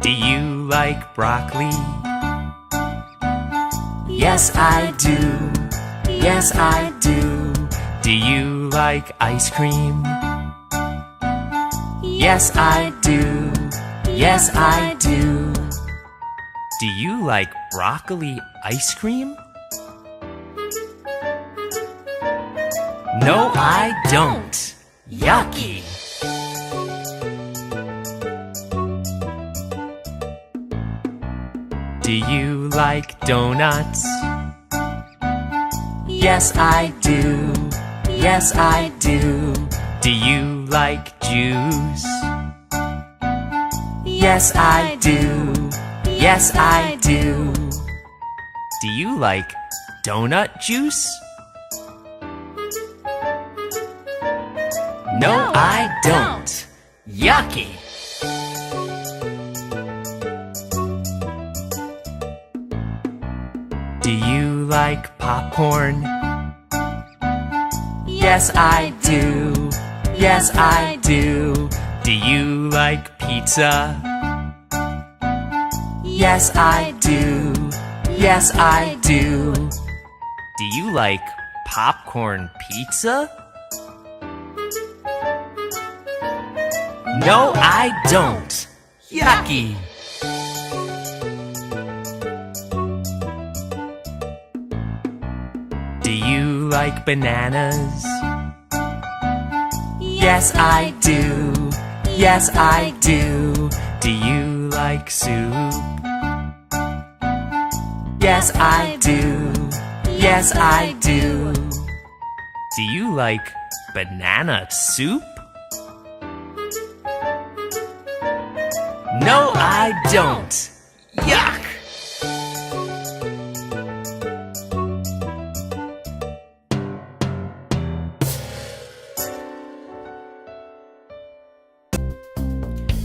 Do you like broccoli? Yes, I do. Yes, I do. Do you like ice cream? Yes, I do. Yes, I do. Do you like broccoli ice cream? No, I don't. Yucky! Do you like donuts? Yes, I do. Yes, I do. Do you like juice? Yes, I do. Yes, I do. Do you like donut juice? No, I don't. Yucky! Do you like popcorn? Yes, I do. Yes, I do. Do you like pizza? Yes, I do. Yes, I do. Do you like popcorn pizza? No, I don't. Yucky! Do you like bananas? Yes, I do. Yes, I do. Do you like soup? Yes, I do. Yes, I do. Do you like banana soup? No, I don't. Yuck!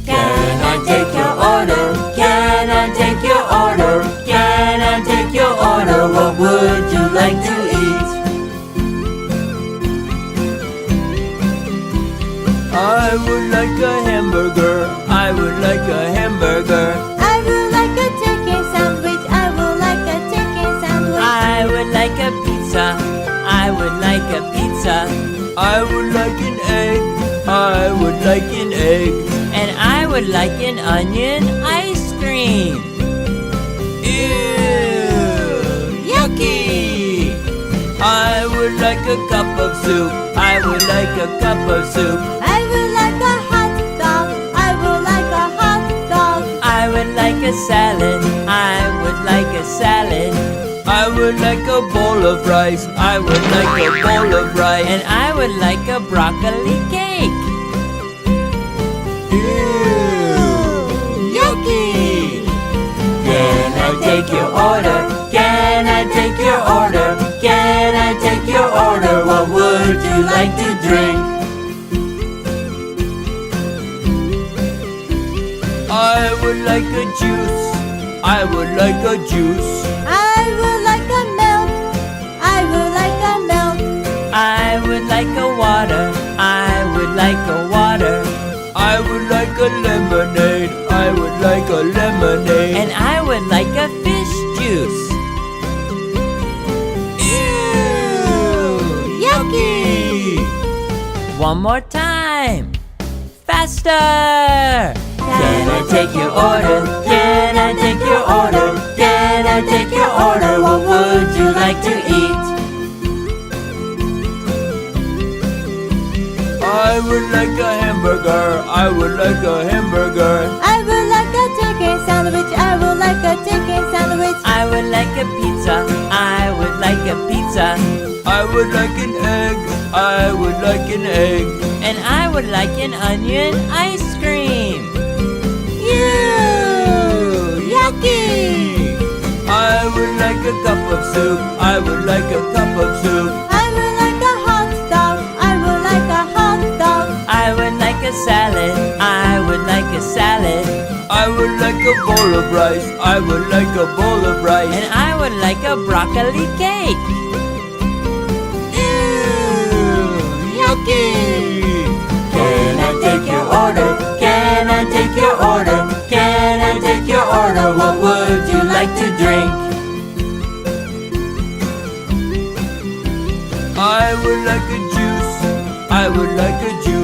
Can I take your order? Can I take your order? Can I take your order? What would you like to eat? I would like a hamburger. I would like a hamburger. I would like a chicken sandwich. I would like a chicken sandwich. I would like a pizza. I would like a pizza. I would like an egg. I would like an egg. And I would like an onion ice cream. Ew! Yucky! I would like a cup of soup. I would like a cup of soup. I would like a hot dog. I would like a hot dog. I would like a salad. I would like a salad. I would like a bowl of rice. I would like a bowl of rice. And I would like a broccoli cake. Yucky! Can I take your order? Can I take your order? Can I take your order? What would you like to drink? I would like a juice. I would like a juice. I would like a milk. I would like a milk. I would like a water. I would like a water. I would like a lemonade. I would like a lemonade. And I would like a fish juice. Ew! Yucky! One more time. Faster! Can I take your order? Can I take your order? Can I take your order? What would you like to eat? I would like a hamburger. I would like a hamburger. I would like a chicken sandwich. I would like a chicken sandwich. I would like a pizza. I would like a pizza. I would like an egg. I would like an egg. And I would like an onion ice cream. Ew! Yucky! I would like a cup of soup. I would like a cup of soup. I would like a hot dog. I would like a hot dog. I would like a salad. I would like a salad. I would like a bowl of rice. I would like a bowl of rice. And I would like a broccoli cake. Ew! Yucky! Can I take your order? Can I take your order? Can I take like to drink? I would like a juice. I would like a juice.